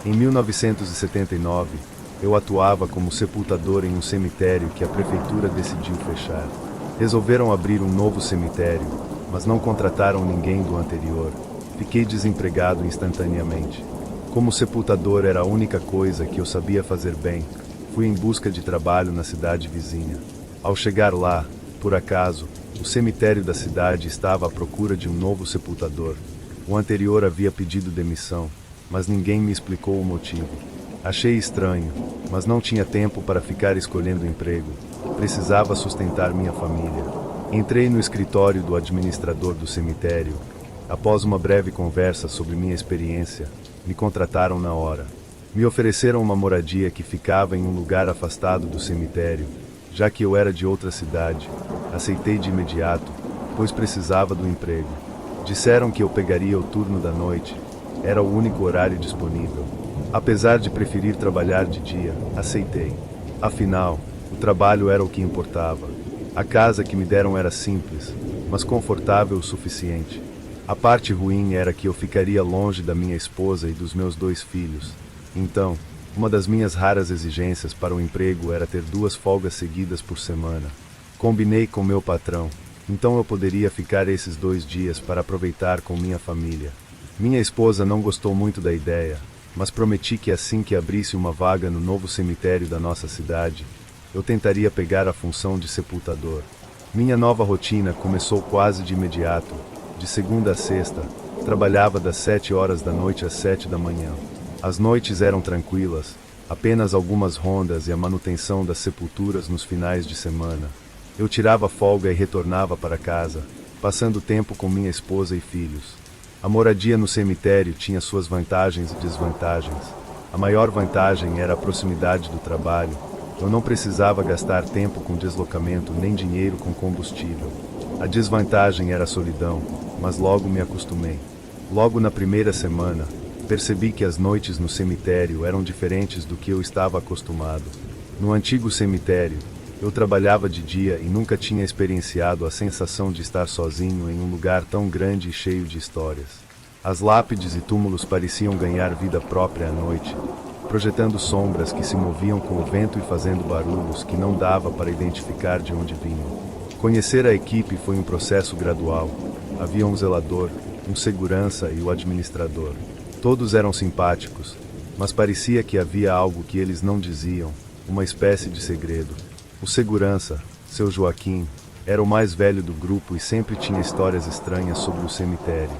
Em 1979, eu atuava como sepultador em um cemitério que a prefeitura decidiu fechar. Resolveram abrir um novo cemitério, mas não contrataram ninguém do anterior. Fiquei desempregado instantaneamente. Como sepultador era a única coisa que eu sabia fazer bem, fui em busca de trabalho na cidade vizinha. Ao chegar lá, por acaso, o cemitério da cidade estava à procura de um novo sepultador. O anterior havia pedido demissão, mas ninguém me explicou o motivo. Achei estranho, mas não tinha tempo para ficar escolhendo emprego. Precisava sustentar minha família. Entrei no escritório do administrador do cemitério. Após uma breve conversa sobre minha experiência, me contrataram na hora. Me ofereceram uma moradia que ficava em um lugar afastado do cemitério, já que eu era de outra cidade. Aceitei de imediato, pois precisava do emprego. Disseram que eu pegaria o turno da noite. Era o único horário disponível. Apesar de preferir trabalhar de dia, aceitei. Afinal, o trabalho era o que importava. A casa que me deram era simples, mas confortável o suficiente. A parte ruim era que eu ficaria longe da minha esposa e dos meus 2 filhos. Então, uma das minhas raras exigências para o emprego era ter 2 folgas seguidas por semana. Combinei com meu patrão, então eu poderia ficar esses 2 dias para aproveitar com minha família. Minha esposa não gostou muito da ideia, mas prometi que assim que abrisse uma vaga no novo cemitério da nossa cidade, eu tentaria pegar a função de sepultador. Minha nova rotina começou quase de imediato. De segunda a sexta, trabalhava das 7 horas da noite às 7 da manhã. As noites eram tranquilas, apenas algumas rondas e a manutenção das sepulturas nos finais de semana. Eu tirava folga e retornava para casa, passando tempo com minha esposa e filhos. A moradia no cemitério tinha suas vantagens e desvantagens. A maior vantagem era a proximidade do trabalho. Eu não precisava gastar tempo com deslocamento nem dinheiro com combustível. A desvantagem era a solidão, mas logo me acostumei. Logo na primeira semana, percebi que as noites no cemitério eram diferentes do que eu estava acostumado. No antigo cemitério, eu trabalhava de dia e nunca tinha experienciado a sensação de estar sozinho em um lugar tão grande e cheio de histórias. As lápides e túmulos pareciam ganhar vida própria à noite, projetando sombras que se moviam com o vento e fazendo barulhos que não dava para identificar de onde vinham. Conhecer a equipe foi um processo gradual. Havia um zelador, um segurança e o administrador. Todos eram simpáticos, mas parecia que havia algo que eles não diziam, uma espécie de segredo. O segurança, seu Joaquim, era o mais velho do grupo e sempre tinha histórias estranhas sobre o cemitério.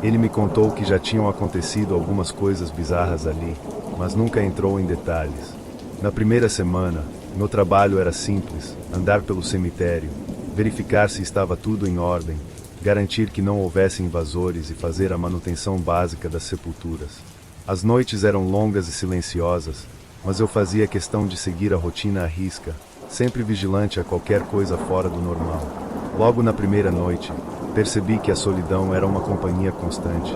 Ele me contou que já tinham acontecido algumas coisas bizarras ali, mas nunca entrou em detalhes. Na primeira semana, meu trabalho era simples: andar pelo cemitério, verificar se estava tudo em ordem, garantir que não houvesse invasores e fazer a manutenção básica das sepulturas. As noites eram longas e silenciosas, mas eu fazia questão de seguir a rotina à risca, sempre vigilante a qualquer coisa fora do normal. Logo na primeira noite, percebi que a solidão era uma companhia constante.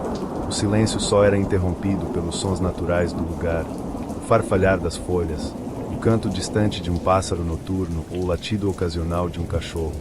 O silêncio só era interrompido pelos sons naturais do lugar, o farfalhar das folhas, o canto distante de um pássaro noturno ou o latido ocasional de um cachorro.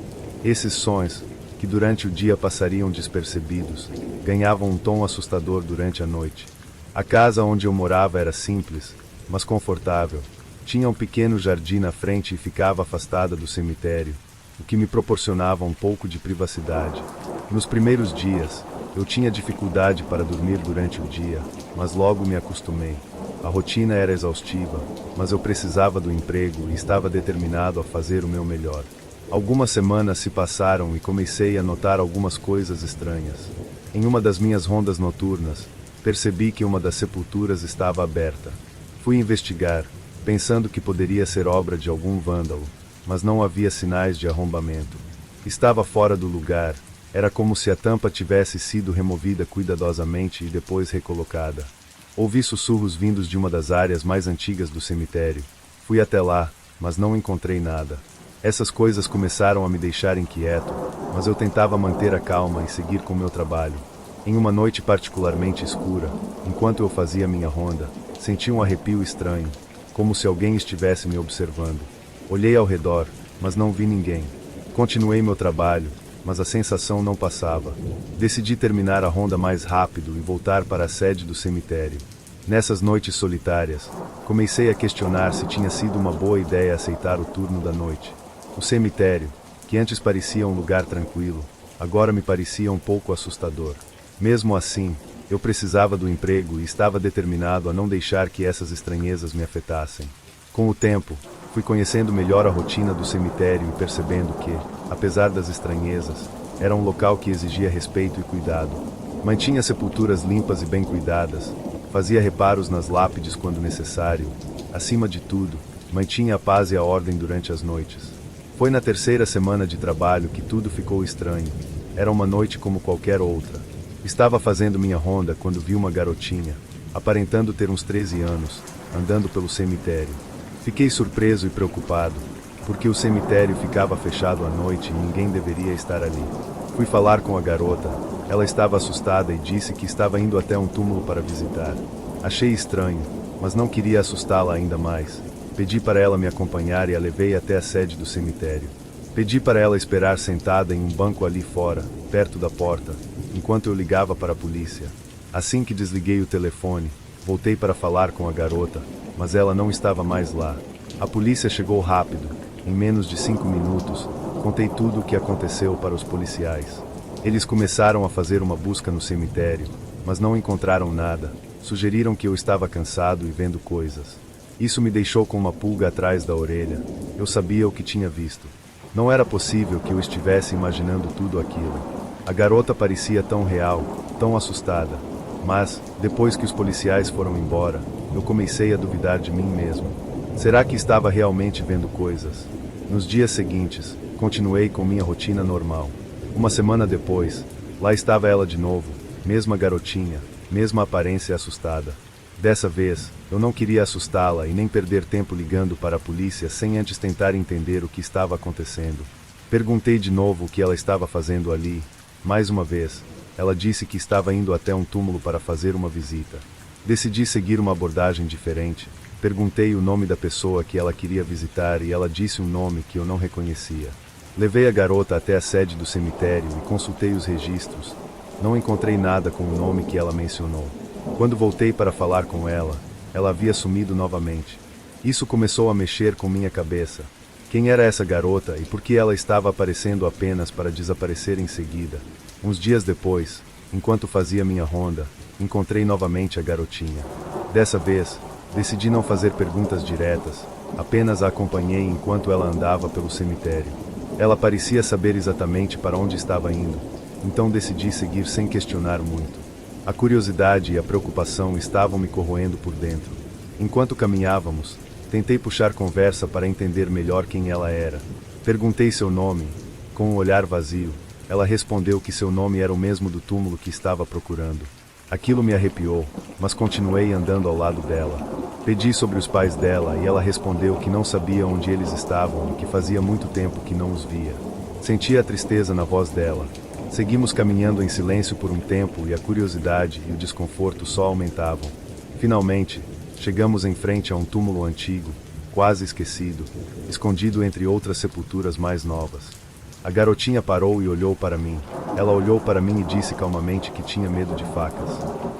Esses sons, que durante o dia passariam despercebidos, ganhavam um tom assustador durante a noite. A casa onde eu morava era simples, mas confortável. Tinha um pequeno jardim na frente e ficava afastada do cemitério, o que me proporcionava um pouco de privacidade. Nos primeiros dias, eu tinha dificuldade para dormir durante o dia, mas logo me acostumei. A rotina era exaustiva, mas eu precisava do emprego e estava determinado a fazer o meu melhor. Algumas semanas se passaram e comecei a notar algumas coisas estranhas. Em uma das minhas rondas noturnas, percebi que uma das sepulturas estava aberta. Fui investigar, pensando que poderia ser obra de algum vândalo, mas não havia sinais de arrombamento. Estava fora do lugar, era como se a tampa tivesse sido removida cuidadosamente e depois recolocada. Ouvi sussurros vindos de uma das áreas mais antigas do cemitério. Fui até lá, mas não encontrei nada. Essas coisas começaram a me deixar inquieto, mas eu tentava manter a calma e seguir com meu trabalho. Em uma noite particularmente escura, enquanto eu fazia minha ronda, senti um arrepio estranho, como se alguém estivesse me observando. Olhei ao redor, mas não vi ninguém. Continuei meu trabalho, mas a sensação não passava. Decidi terminar a ronda mais rápido e voltar para a sede do cemitério. Nessas noites solitárias, comecei a questionar se tinha sido uma boa ideia aceitar o turno da noite. O cemitério, que antes parecia um lugar tranquilo, agora me parecia um pouco assustador. Mesmo assim, eu precisava do emprego e estava determinado a não deixar que essas estranhezas me afetassem. Com o tempo, fui conhecendo melhor a rotina do cemitério e percebendo que, apesar das estranhezas, era um local que exigia respeito e cuidado. Mantinha sepulturas limpas e bem cuidadas, fazia reparos nas lápides quando necessário. Acima de tudo, mantinha a paz e a ordem durante as noites. Foi na terceira semana de trabalho que tudo ficou estranho. Era uma noite como qualquer outra. Estava fazendo minha ronda quando vi uma garotinha, aparentando ter uns 13 anos, andando pelo cemitério. Fiquei surpreso e preocupado, porque o cemitério ficava fechado à noite e ninguém deveria estar ali. Fui falar com a garota. Ela estava assustada e disse que estava indo até um túmulo para visitar. Achei estranho, mas não queria assustá-la ainda mais. Pedi para ela me acompanhar e a levei até a sede do cemitério. Pedi para ela esperar sentada em um banco ali fora, perto da porta, enquanto eu ligava para a polícia. Assim que desliguei o telefone, voltei para falar com a garota, mas ela não estava mais lá. A polícia chegou rápido. Em menos de 5 minutos, contei tudo o que aconteceu para os policiais. Eles começaram a fazer uma busca no cemitério, mas não encontraram nada. Sugeriram que eu estava cansado e vendo coisas. Isso me deixou com uma pulga atrás da orelha. Eu sabia o que tinha visto. Não era possível que eu estivesse imaginando tudo aquilo. A garota parecia tão real, tão assustada. Mas, depois que os policiais foram embora, eu comecei a duvidar de mim mesmo. Será que estava realmente vendo coisas? Nos dias seguintes, continuei com minha rotina normal. Uma semana depois, lá estava ela de novo, mesma garotinha, mesma aparência assustada. Dessa vez, eu não queria assustá-la e nem perder tempo ligando para a polícia sem antes tentar entender o que estava acontecendo. Perguntei de novo o que ela estava fazendo ali. Mais uma vez, ela disse que estava indo até um túmulo para fazer uma visita. Decidi seguir uma abordagem diferente. Perguntei o nome da pessoa que ela queria visitar e ela disse um nome que eu não reconhecia. Levei a garota até a sede do cemitério e consultei os registros. Não encontrei nada com o nome que ela mencionou. Quando voltei para falar com ela, ela havia sumido novamente. Isso começou a mexer com minha cabeça. Quem era essa garota e por que ela estava aparecendo apenas para desaparecer em seguida? Uns dias depois, enquanto fazia minha ronda, encontrei novamente a garotinha. Dessa vez, decidi não fazer perguntas diretas, apenas a acompanhei enquanto ela andava pelo cemitério. Ela parecia saber exatamente para onde estava indo, então decidi seguir sem questionar muito. A curiosidade e a preocupação estavam me corroendo por dentro. Enquanto caminhávamos, tentei puxar conversa para entender melhor quem ela era. Perguntei seu nome. Com um olhar vazio, ela respondeu que seu nome era o mesmo do túmulo que estava procurando. Aquilo me arrepiou, mas continuei andando ao lado dela. Pedi sobre os pais dela e ela respondeu que não sabia onde eles estavam e que fazia muito tempo que não os via. Sentia a tristeza na voz dela. Seguimos caminhando em silêncio por um tempo e a curiosidade e o desconforto só aumentavam. Finalmente, chegamos em frente a um túmulo antigo, quase esquecido, escondido entre outras sepulturas mais novas. A garotinha parou e olhou para mim. Ela olhou para mim e disse calmamente que tinha medo de facas.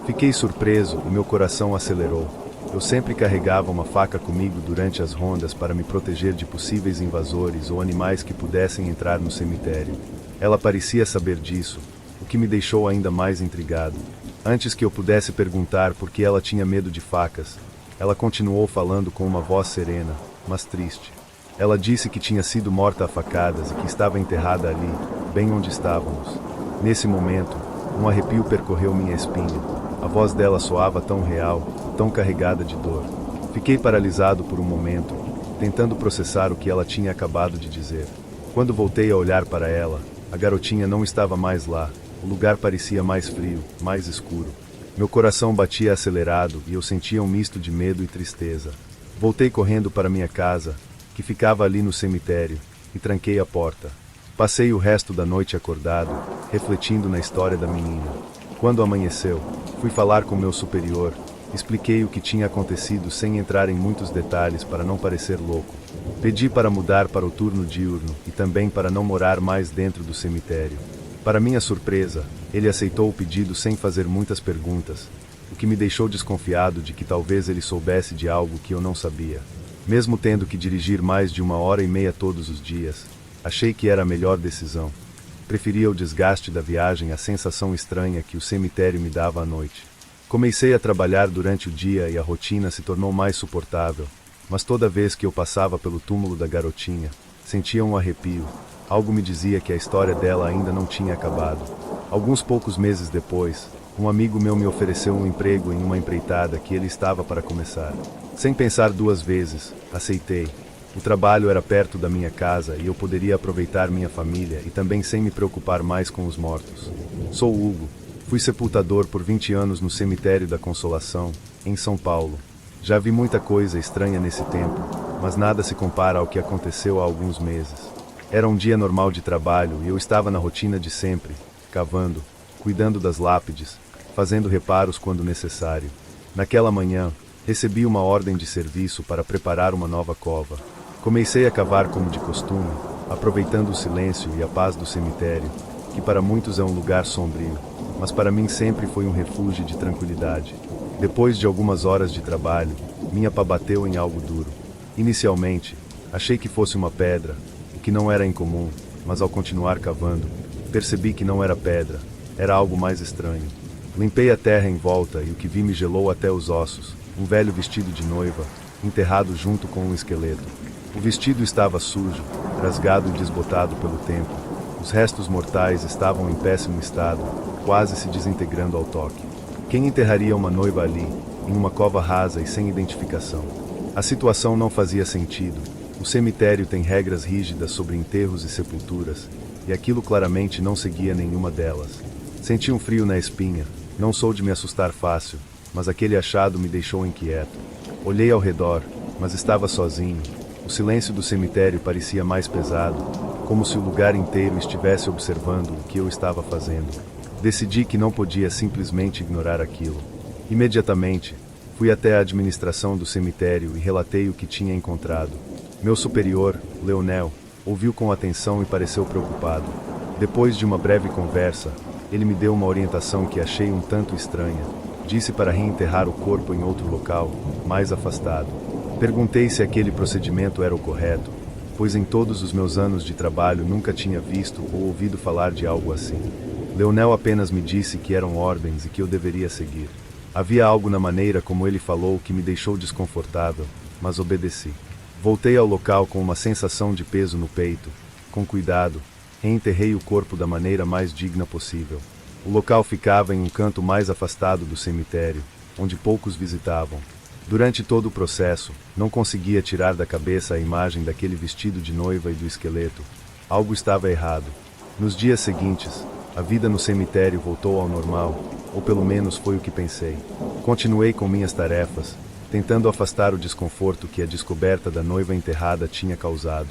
Fiquei surpreso e meu coração acelerou. Eu sempre carregava uma faca comigo durante as rondas para me proteger de possíveis invasores ou animais que pudessem entrar no cemitério. Ela parecia saber disso, o que me deixou ainda mais intrigado. Antes que eu pudesse perguntar por que ela tinha medo de facas, ela continuou falando com uma voz serena, mas triste. Ela disse que tinha sido morta a facadas e que estava enterrada ali, bem onde estávamos. Nesse momento, um arrepio percorreu minha espinha. A voz dela soava tão real, tão carregada de dor. Fiquei paralisado por um momento, tentando processar o que ela tinha acabado de dizer. Quando voltei a olhar para ela, a garotinha não estava mais lá. O lugar parecia mais frio, mais escuro. Meu coração batia acelerado e eu sentia um misto de medo e tristeza. Voltei correndo para minha casa, que ficava ali no cemitério, e tranquei a porta. Passei o resto da noite acordado, refletindo na história da menina. Quando amanheceu, fui falar com meu superior, expliquei o que tinha acontecido sem entrar em muitos detalhes para não parecer louco. Pedi para mudar para o turno diurno e também para não morar mais dentro do cemitério. Para minha surpresa, ele aceitou o pedido sem fazer muitas perguntas. o que me deixou desconfiado de que talvez ele soubesse de algo que eu não sabia. Mesmo tendo que dirigir mais de 1h30 todos os dias, achei que era a melhor decisão. Preferia o desgaste da viagem à sensação estranha que o cemitério me dava à noite. Comecei a trabalhar durante o dia e a rotina se tornou mais suportável, mas toda vez que eu passava pelo túmulo da garotinha, sentia um arrepio. Algo me dizia que a história dela ainda não tinha acabado. Alguns poucos meses depois, um amigo meu me ofereceu um emprego em uma empreitada que ele estava para começar. Sem pensar duas vezes, aceitei. O trabalho era perto da minha casa e eu poderia aproveitar minha família e também sem me preocupar mais com os mortos. Sou Hugo. Fui sepultador por 20 anos no Cemitério da Consolação, em São Paulo. Já vi muita coisa estranha nesse tempo, mas nada se compara ao que aconteceu há alguns meses. Era um dia normal de trabalho e eu estava na rotina de sempre, cavando, cuidando das lápides, fazendo reparos quando necessário. Naquela manhã, recebi uma ordem de serviço para preparar uma nova cova. Comecei a cavar como de costume, aproveitando o silêncio e a paz do cemitério, que para muitos é um lugar sombrio, mas para mim sempre foi um refúgio de tranquilidade. Depois de algumas horas de trabalho, minha pá bateu em algo duro. Inicialmente, achei que fosse uma pedra, o que não era incomum, mas ao continuar cavando, percebi que não era pedra, era algo mais estranho. Limpei a terra em volta e o que vi me gelou até os ossos, um velho vestido de noiva, enterrado junto com um esqueleto. O vestido estava sujo, rasgado e desbotado pelo tempo. Os restos mortais estavam em péssimo estado, quase se desintegrando ao toque. Quem enterraria uma noiva ali, em uma cova rasa e sem identificação? A situação não fazia sentido. O cemitério tem regras rígidas sobre enterros e sepulturas, e aquilo claramente não seguia nenhuma delas. Senti um frio na espinha. Não sou de me assustar fácil, mas aquele achado me deixou inquieto. Olhei ao redor, mas estava sozinho. O silêncio do cemitério parecia mais pesado, como se o lugar inteiro estivesse observando o que eu estava fazendo. Decidi que não podia simplesmente ignorar aquilo. Imediatamente, fui até a administração do cemitério e relatei o que tinha encontrado. Meu superior, Leonel, ouviu com atenção e pareceu preocupado. Depois de uma breve conversa, ele me deu uma orientação que achei um tanto estranha. Disse para reenterrar o corpo em outro local, mais afastado. Perguntei se aquele procedimento era o correto, pois em todos os meus anos de trabalho nunca tinha visto ou ouvido falar de algo assim. Leonel apenas me disse que eram ordens e que eu deveria seguir. Havia algo na maneira como ele falou que me deixou desconfortável, mas obedeci. Voltei ao local com uma sensação de peso no peito. Com cuidado, reenterrei o corpo da maneira mais digna possível. O local ficava em um canto mais afastado do cemitério, onde poucos visitavam. Durante todo o processo, não conseguia tirar da cabeça a imagem daquele vestido de noiva e do esqueleto. Algo estava errado. Nos dias seguintes, a vida no cemitério voltou ao normal, ou pelo menos foi o que pensei. Continuei com minhas tarefas, tentando afastar o desconforto que a descoberta da noiva enterrada tinha causado.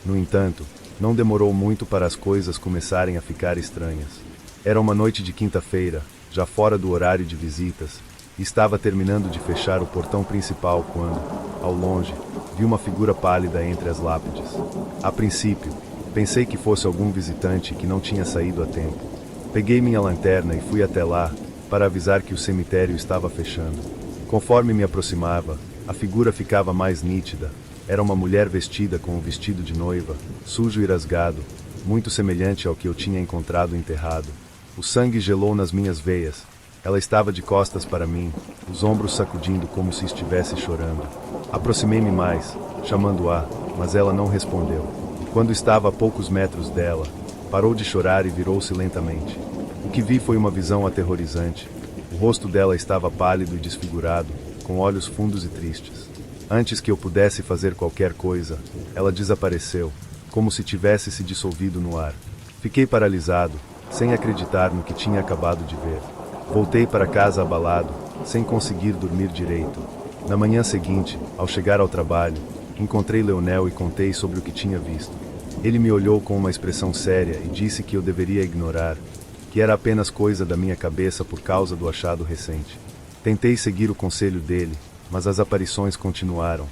No entanto, não demorou muito para as coisas começarem a ficar estranhas. Era uma noite de quinta-feira, já fora do horário de visitas, e estava terminando de fechar o portão principal quando, ao longe, vi uma figura pálida entre as lápides. A princípio, pensei que fosse algum visitante que não tinha saído a tempo. Peguei minha lanterna e fui até lá, para avisar que o cemitério estava fechando. Conforme me aproximava, a figura ficava mais nítida. Era uma mulher vestida com um vestido de noiva, sujo e rasgado, muito semelhante ao que eu tinha encontrado enterrado. O sangue gelou nas minhas veias. Ela estava de costas para mim, os ombros sacudindo como se estivesse chorando. Aproximei-me mais, chamando-a, mas ela não respondeu. Quando estava a poucos metros dela, parou de chorar e virou-se lentamente. O que vi foi uma visão aterrorizante. O rosto dela estava pálido e desfigurado, com olhos fundos e tristes. Antes que eu pudesse fazer qualquer coisa, ela desapareceu, como se tivesse se dissolvido no ar. Fiquei paralisado, sem acreditar no que tinha acabado de ver. Voltei para casa abalado, sem conseguir dormir direito. Na manhã seguinte, ao chegar ao trabalho, encontrei Leonel e contei sobre o que tinha visto. Ele me olhou com uma expressão séria e disse que eu deveria ignorar, que era apenas coisa da minha cabeça por causa do achado recente. Tentei seguir o conselho dele, mas as aparições continuaram.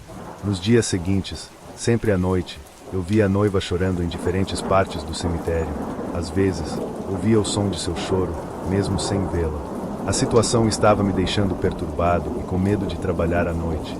Nos dias seguintes, sempre à noite, eu via a noiva chorando em diferentes partes do cemitério. Às vezes, ouvia o som de seu choro, mesmo sem vê-la. A situação estava me deixando perturbado e com medo de trabalhar à noite.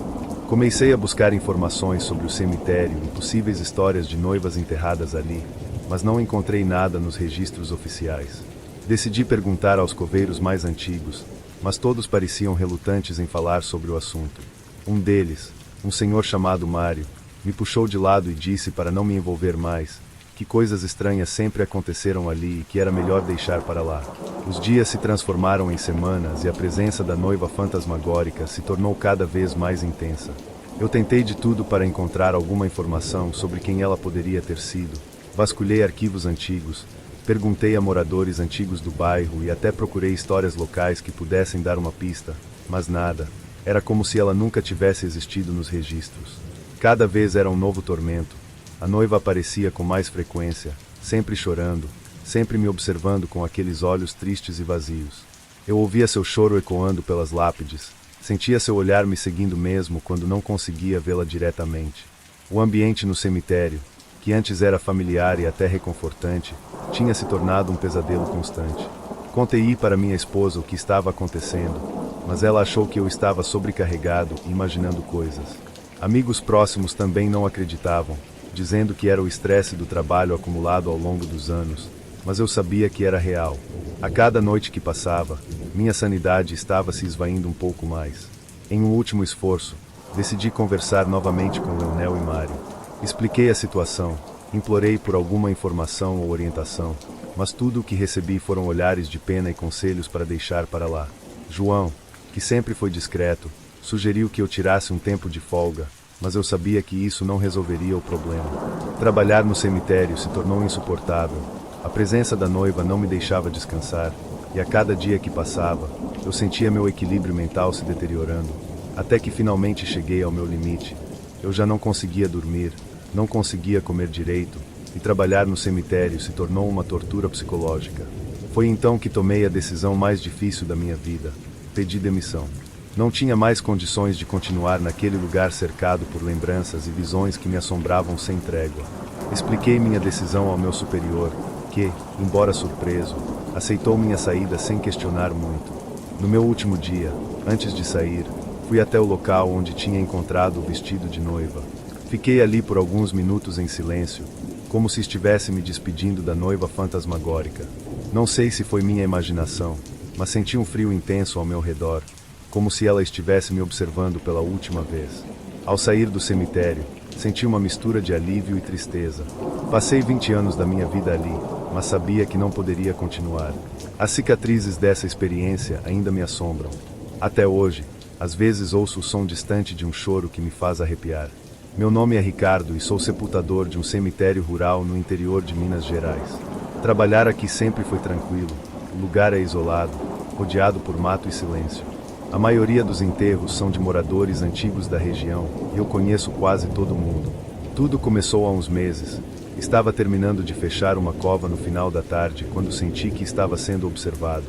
Comecei a buscar informações sobre o cemitério e possíveis histórias de noivas enterradas ali, mas não encontrei nada nos registros oficiais. Decidi perguntar aos coveiros mais antigos, mas todos pareciam relutantes em falar sobre o assunto. Um deles, um senhor chamado Mário, me puxou de lado e disse para não me envolver mais, que coisas estranhas sempre aconteceram ali e que era melhor deixar para lá. Os dias se transformaram em semanas e a presença da noiva fantasmagórica se tornou cada vez mais intensa. Eu tentei de tudo para encontrar alguma informação sobre quem ela poderia ter sido. Vasculhei arquivos antigos, perguntei a moradores antigos do bairro e até procurei histórias locais que pudessem dar uma pista, mas nada. Era como se ela nunca tivesse existido nos registros. Cada vez era um novo tormento. A noiva aparecia com mais frequência, sempre chorando, sempre me observando com aqueles olhos tristes e vazios. Eu ouvia seu choro ecoando pelas lápides, sentia seu olhar me seguindo mesmo quando não conseguia vê-la diretamente. O ambiente no cemitério, que antes era familiar e até reconfortante, tinha se tornado um pesadelo constante. Contei para minha esposa o que estava acontecendo, mas ela achou que eu estava sobrecarregado e imaginando coisas. Amigos próximos também não acreditavam, dizendo que era o estresse do trabalho acumulado ao longo dos anos, mas eu sabia que era real. A cada noite que passava, minha sanidade estava se esvaindo um pouco mais. Em um último esforço, decidi conversar novamente com Leonel e Mário. Expliquei a situação, implorei por alguma informação ou orientação, mas tudo o que recebi foram olhares de pena e conselhos para deixar para lá. João, que sempre foi discreto, sugeriu que eu tirasse um tempo de folga, mas eu sabia que isso não resolveria o problema. Trabalhar no cemitério se tornou insuportável. A presença da noiva não me deixava descansar, e a cada dia que passava, eu sentia meu equilíbrio mental se deteriorando, até que finalmente cheguei ao meu limite. Eu já não conseguia dormir, não conseguia comer direito, e trabalhar no cemitério se tornou uma tortura psicológica. Foi então que tomei a decisão mais difícil da minha vida: pedi demissão. Não tinha mais condições de continuar naquele lugar cercado por lembranças e visões que me assombravam sem trégua. Expliquei minha decisão ao meu superior, que, embora surpreso, aceitou minha saída sem questionar muito. No meu último dia, antes de sair, fui até o local onde tinha encontrado o vestido de noiva. Fiquei ali por alguns minutos em silêncio, como se estivesse me despedindo da noiva fantasmagórica. Não sei se foi minha imaginação, mas senti um frio intenso ao meu redor, como se ela estivesse me observando pela última vez. Ao sair do cemitério, senti uma mistura de alívio e tristeza. Passei 20 anos da minha vida ali, mas sabia que não poderia continuar. As cicatrizes dessa experiência ainda me assombram. Até hoje, às vezes ouço o som distante de um choro que me faz arrepiar. Meu nome é Ricardo e sou sepultador de um cemitério rural no interior de Minas Gerais. Trabalhar aqui sempre foi tranquilo. O lugar é isolado, rodeado por mato e silêncio. A maioria dos enterros são de moradores antigos da região e eu conheço quase todo mundo. Tudo começou há uns meses. Estava terminando de fechar uma cova no final da tarde quando senti que estava sendo observado.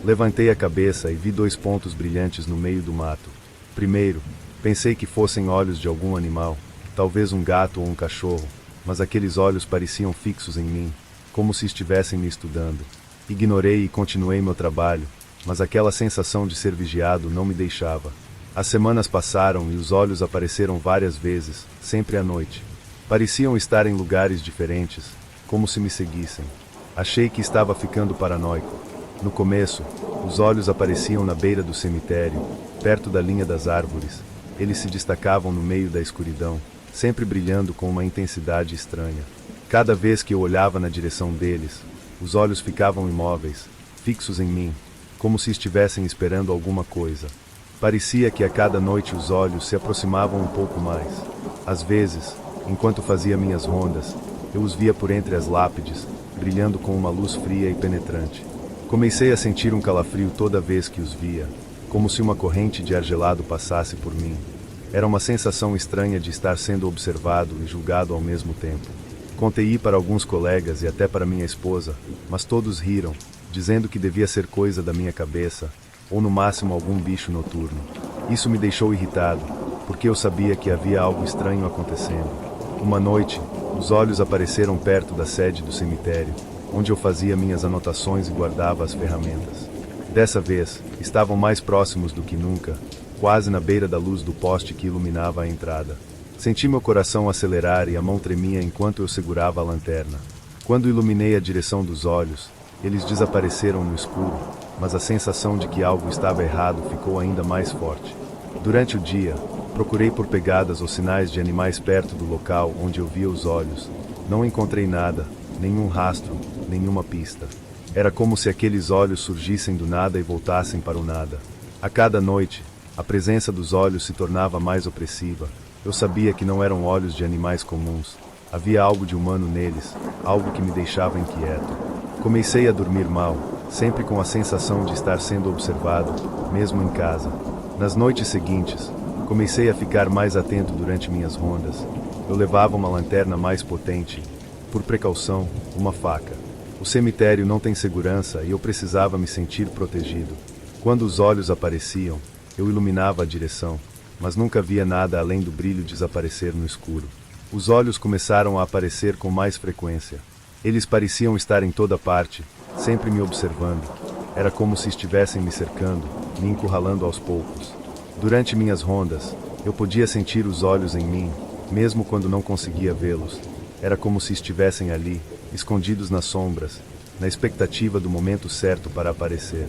Levantei a cabeça e vi 2 pontos brilhantes no meio do mato. Primeiro, pensei que fossem olhos de algum animal, talvez um gato ou um cachorro, mas aqueles olhos pareciam fixos em mim, como se estivessem me estudando. Ignorei e continuei meu trabalho, mas aquela sensação de ser vigiado não me deixava. As semanas passaram e os olhos apareceram várias vezes, sempre à noite. Pareciam estar em lugares diferentes, como se me seguissem. Achei que estava ficando paranoico. No começo, os olhos apareciam na beira do cemitério, perto da linha das árvores. Eles se destacavam no meio da escuridão, sempre brilhando com uma intensidade estranha. Cada vez que eu olhava na direção deles, os olhos ficavam imóveis, fixos em mim, como se estivessem esperando alguma coisa. Parecia que a cada noite os olhos se aproximavam um pouco mais. Às vezes, enquanto fazia minhas rondas, eu os via por entre as lápides, brilhando com uma luz fria e penetrante. Comecei a sentir um calafrio toda vez que os via, como se uma corrente de ar gelado passasse por mim. Era uma sensação estranha de estar sendo observado e julgado ao mesmo tempo. Contei para alguns colegas e até para minha esposa, mas todos riram, dizendo que devia ser coisa da minha cabeça, ou no máximo algum bicho noturno. Isso me deixou irritado, porque eu sabia que havia algo estranho acontecendo. Uma noite, os olhos apareceram perto da sede do cemitério, onde eu fazia minhas anotações e guardava as ferramentas. Dessa vez, estavam mais próximos do que nunca, quase na beira da luz do poste que iluminava a entrada. Senti meu coração acelerar e a mão tremia enquanto eu segurava a lanterna. Quando iluminei a direção dos olhos, eles desapareceram no escuro, mas a sensação de que algo estava errado ficou ainda mais forte. Durante o dia, procurei por pegadas ou sinais de animais perto do local onde eu via os olhos. Não encontrei nada, nenhum rastro, nenhuma pista. Era como se aqueles olhos surgissem do nada e voltassem para o nada. A cada noite, a presença dos olhos se tornava mais opressiva. Eu sabia que não eram olhos de animais comuns. Havia algo de humano neles, algo que me deixava inquieto. Comecei a dormir mal, sempre com a sensação de estar sendo observado, mesmo em casa. Nas noites seguintes, comecei a ficar mais atento durante minhas rondas. Eu levava uma lanterna mais potente, por precaução, uma faca. O cemitério não tem segurança e eu precisava me sentir protegido. Quando os olhos apareciam, eu iluminava a direção, mas nunca via nada além do brilho desaparecer no escuro. Os olhos começaram a aparecer com mais frequência. Eles pareciam estar em toda parte, sempre me observando. Era como se estivessem me cercando, me encurralando aos poucos. Durante minhas rondas, eu podia sentir os olhos em mim, mesmo quando não conseguia vê-los. Era como se estivessem ali, escondidos nas sombras, na expectativa do momento certo para aparecer.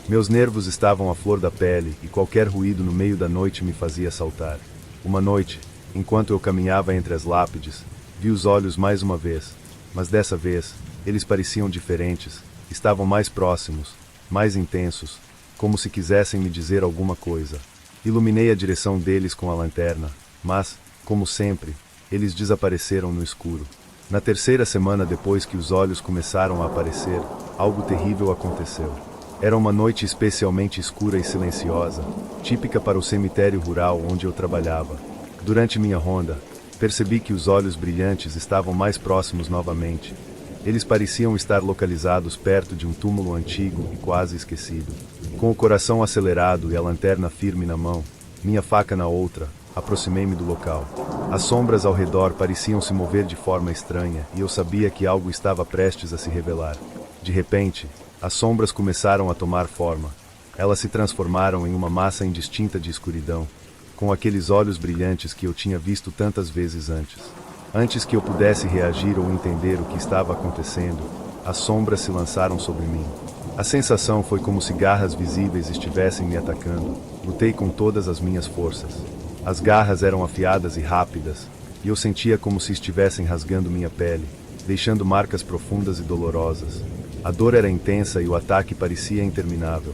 Meus nervos estavam à flor da pele e qualquer ruído no meio da noite me fazia saltar. Uma noite, enquanto eu caminhava entre as lápides, vi os olhos mais uma vez, mas dessa vez, eles pareciam diferentes, estavam mais próximos, mais intensos, como se quisessem me dizer alguma coisa. Iluminei a direção deles com a lanterna, mas, como sempre, eles desapareceram no escuro. Na terceira semana depois que os olhos começaram a aparecer, algo terrível aconteceu. Era uma noite especialmente escura e silenciosa, típica para o cemitério rural onde eu trabalhava. Durante minha ronda, percebi que os olhos brilhantes estavam mais próximos novamente. Eles pareciam estar localizados perto de um túmulo antigo e quase esquecido. Com o coração acelerado e a lanterna firme na mão, minha faca na outra, aproximei-me do local. As sombras ao redor pareciam se mover de forma estranha e eu sabia que algo estava prestes a se revelar. De repente, as sombras começaram a tomar forma. Elas se transformaram em uma massa indistinta de escuridão, com aqueles olhos brilhantes que eu tinha visto tantas vezes antes. Antes que eu pudesse reagir ou entender o que estava acontecendo, as sombras se lançaram sobre mim. A sensação foi como se garras visíveis estivessem me atacando. Lutei com todas as minhas forças. As garras eram afiadas e rápidas, e eu sentia como se estivessem rasgando minha pele, deixando marcas profundas e dolorosas. A dor era intensa e o ataque parecia interminável.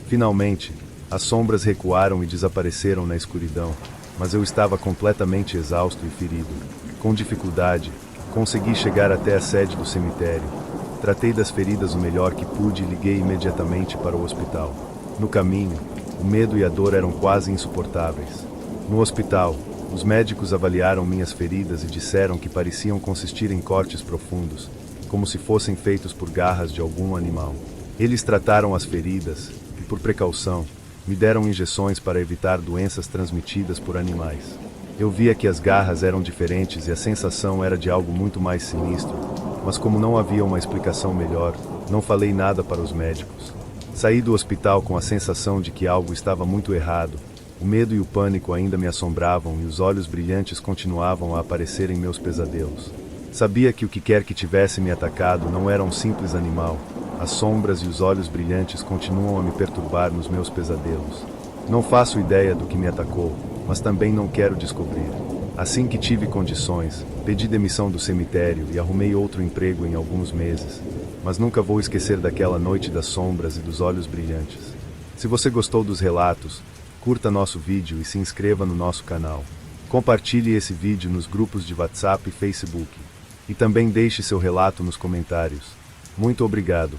Finalmente, as sombras recuaram e desapareceram na escuridão, mas eu estava completamente exausto e ferido. Com dificuldade, consegui chegar até a sede do cemitério. Tratei das feridas o melhor que pude e liguei imediatamente para o hospital. No caminho, o medo e a dor eram quase insuportáveis. No hospital, os médicos avaliaram minhas feridas e disseram que pareciam consistir em cortes profundos, como se fossem feitos por garras de algum animal. Eles trataram as feridas e, por precaução, me deram injeções para evitar doenças transmitidas por animais. Eu via que as garras eram diferentes e a sensação era de algo muito mais sinistro, mas como não havia uma explicação melhor, não falei nada para os médicos. Saí do hospital com a sensação de que algo estava muito errado. O medo e o pânico ainda me assombravam e os olhos brilhantes continuavam a aparecer em meus pesadelos. Sabia que o que quer que tivesse me atacado não era um simples animal. As sombras e os olhos brilhantes continuam a me perturbar nos meus pesadelos. Não faço ideia do que me atacou, mas também não quero descobrir. Assim que tive condições, pedi demissão do cemitério e arrumei outro emprego em alguns meses. Mas nunca vou esquecer daquela noite das sombras e dos olhos brilhantes. Se você gostou dos relatos, curta nosso vídeo e se inscreva no nosso canal. Compartilhe esse vídeo nos grupos de WhatsApp e Facebook. E também deixe seu relato nos comentários. Muito obrigado.